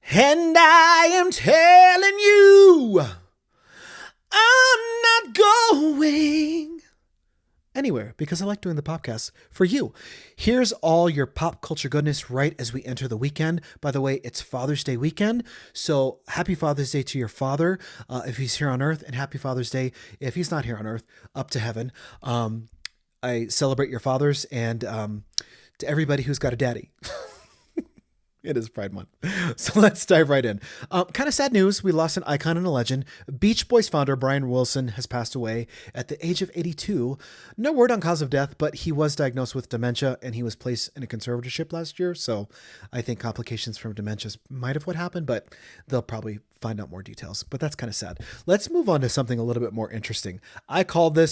And I am telling you, I'm not going anywhere because I like doing the podcast for you. Here's all your pop culture goodness right as we enter the weekend. By the way, it's Father's Day weekend. So happy Father's Day to your father if he's here on earth, and happy Father's Day if he's not here on earth, up to heaven. I celebrate your fathers and to everybody who's got a daddy. It is Pride Month. So let's dive right in. Kind of sad news. We lost an icon and a legend. Beach Boys founder Brian Wilson has passed away at the age of 82. No word on cause of death, but he was diagnosed with dementia and he was placed in a conservatorship last year. So I think complications from dementia might have what happened, but they'll probably find out more details. But that's kind of sad. Let's move on to something a little bit more interesting. I call a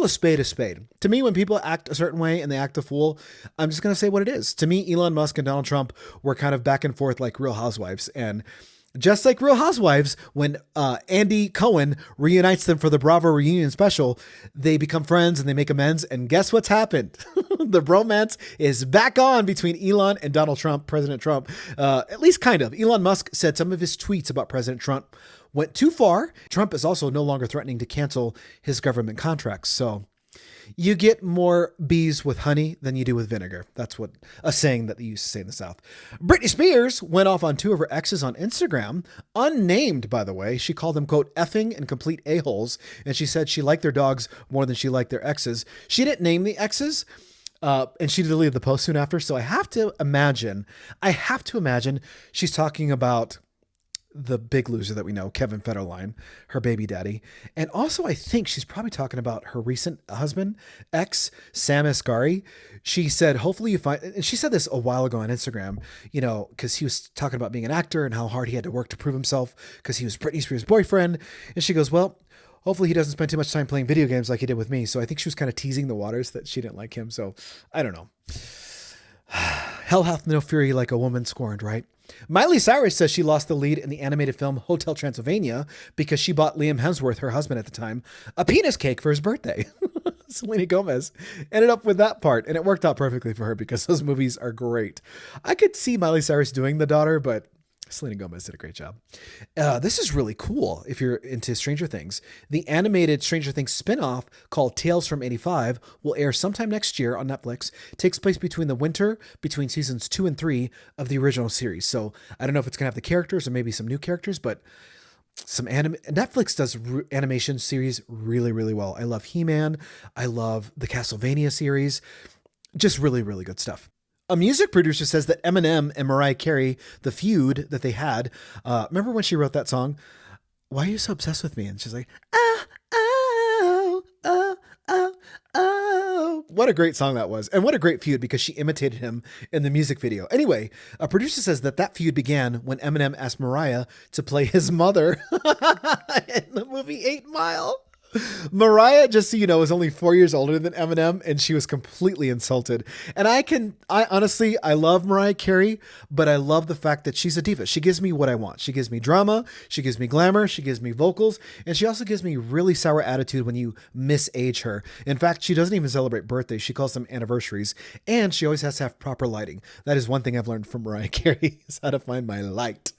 spade a spade. To me, when people act a certain way and they act a fool, I'm just going to say what it is. To me, Elon Musk and Donald Trump were kind of back and forth like Real Housewives. And just like Real Housewives, when Andy Cohen reunites them for the Bravo reunion special, they become friends and they make amends. And guess what's happened? The bromance is back on between Elon and Donald Trump, President Trump. At least kind of. Elon Musk said some of his tweets about President Trump went too far. Trump is also no longer threatening to cancel his government contracts. So you get more bees with honey than you do with vinegar. That's what a saying that they used to say in the South. Britney Spears went off on two of her exes on Instagram, unnamed, by the way. She called them, quote, effing and complete a-holes. And she said she liked their dogs more than she liked their exes. She didn't name the exes. And she deleted the post soon after. So I have to imagine she's talking about the big loser that we know, Kevin Federline, her baby daddy. And also I think she's probably talking about her recent husband, ex, Sam Asghari. She said, hopefully you find, and she said this a while ago on Instagram, you know, because he was talking about being an actor and how hard he had to work to prove himself because he was Britney Spears' boyfriend. And she goes, well, hopefully he doesn't spend too much time playing video games like he did with me. So I think she was kind of teasing the waters that she didn't like him. So I don't know. Hell hath no fury like a woman scorned, right? Miley Cyrus says she lost the lead in the animated film Hotel Transylvania because she bought Liam Hemsworth, her husband at the time, a penis cake for his birthday. Selena Gomez ended up with that part, and it worked out perfectly for her because those movies are great. I could see Miley Cyrus doing the daughter, but Selena Gomez did a great job. This is really cool if you're into Stranger Things. The animated Stranger Things spinoff called Tales from 85 will air sometime next year on Netflix. It takes place between seasons 2 and 3 of the original series. So I don't know if it's going to have the characters or maybe some new characters, but Netflix does animation series really, really well. I love He-Man. I love the Castlevania series. Just really, really good stuff. A music producer says that Eminem and Mariah Carey, the feud that they had, remember when she wrote that song, Why Are You So Obsessed With Me? And she's like, oh. What a great song that was. And what a great feud because she imitated him in the music video. Anyway, a producer says that feud began when Eminem asked Mariah to play his mother in the movie 8 Mile. Mariah, just so you know, is only 4 years older than Eminem, and she was completely insulted. And I honestly, I love Mariah Carey, but I love the fact that she's a diva. She gives me what I want. She gives me drama, she gives me glamour, she gives me vocals, and she also gives me really sour attitude when you misage her. In fact, she doesn't even celebrate birthdays. She calls them anniversaries, and she always has to have proper lighting. That is one thing I've learned from Mariah Carey, is how to find my light.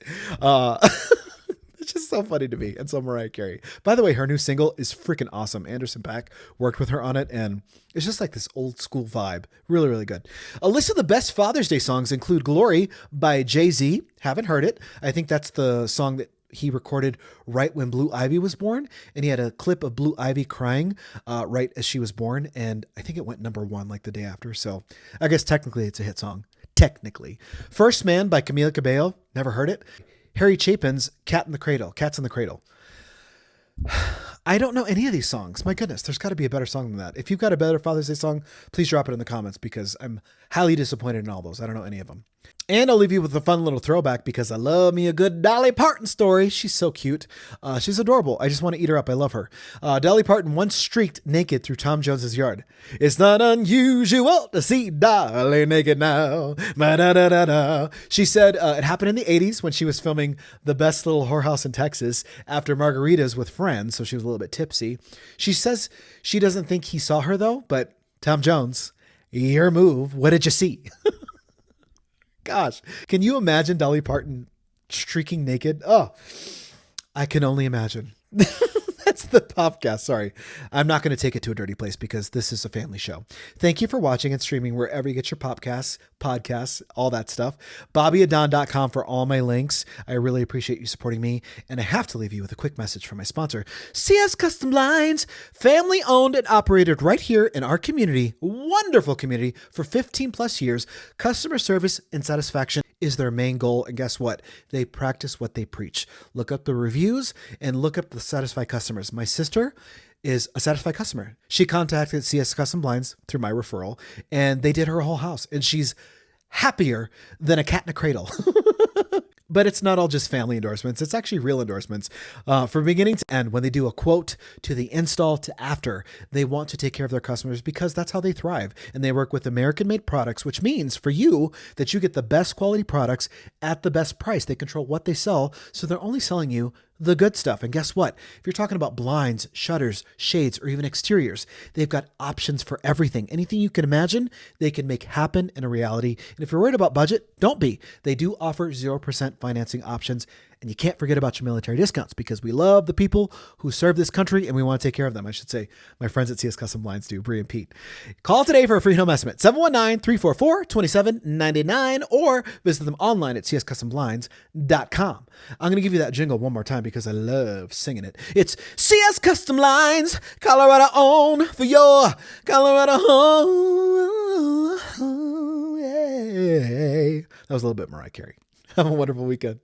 It's just so funny to me. And so Mariah Carey. By the way, her new single is freaking awesome. Anderson .Paak worked with her on it, and it's just like this old school vibe. Really, really good. A list of the best Father's Day songs include Glory by Jay-Z. Haven't heard it. I think that's the song that he recorded right when Blue Ivy was born. And he had a clip of Blue Ivy crying right as she was born. And I think it went number 1 like the day after. So I guess technically it's a hit song. Technically. First Man by Camila Cabello. Never heard it. Harry Chapin's Cats in the Cradle. I don't know any of these songs. My goodness, there's got to be a better song than that. If you've got a better Father's Day song, please drop it in the comments because I'm highly disappointed in all those. I don't know any of them. And I'll leave you with a fun little throwback because I love me a good Dolly Parton story. She's so cute. She's adorable. I just want to eat her up. I love her. Dolly Parton once streaked naked through Tom Jones's yard. It's not unusual to see Dolly naked now. Ba-da-da-da-da. She said it happened in the 80s when she was filming The Best Little Whorehouse in Texas after margaritas with friends, so she was a little bit tipsy. She says she doesn't think he saw her though, but Tom Jones, your move. What did you see? Gosh, can you imagine Dolly Parton streaking naked. Oh, I can only imagine. That's the podcast. Sorry. I'm not going to take it to a dirty place because this is a family show. Thank you for watching and streaming wherever you get your podcasts, all that stuff. BobbyAdon.com for all my links. I really appreciate you supporting me. And I have to leave you with a quick message from my sponsor, CS Custom Blinds, family owned and operated right here in our community. Wonderful community for 15 plus years. Customer service and satisfaction is their main goal. And guess what? They practice what they preach. Look up the reviews and look up the satisfied customers. My sister is a satisfied customer. She contacted CS Custom Blinds through my referral, and they did her whole house, and she's happier than a cat in a cradle. But it's not all just family endorsements. It's actually real endorsements. From beginning to end, when they do a quote to the install to after, they want to take care of their customers because that's how they thrive. And they work with American-made products, which means for you that you get the best quality products at the best price. They control what they sell, so they're only selling you the good stuff. And guess what? If you're talking about blinds, shutters, shades, or even exteriors, they've got options for everything. Anything you can imagine, they can make happen in a reality. And if you're worried about budget, don't be. They do offer 0% financing options. And you can't forget about your military discounts because we love the people who serve this country and we want to take care of them. I should say my friends at CS Custom Blinds do, Bree and Pete. Call today for a free home estimate, 719-344-2799, or visit them online at cscustomblinds.com. I'm going to give you that jingle one more time because I love singing it. It's CS Custom Blinds, Colorado own for your Colorado home. Yay. That was a little bit Mariah Carey. Have a wonderful weekend.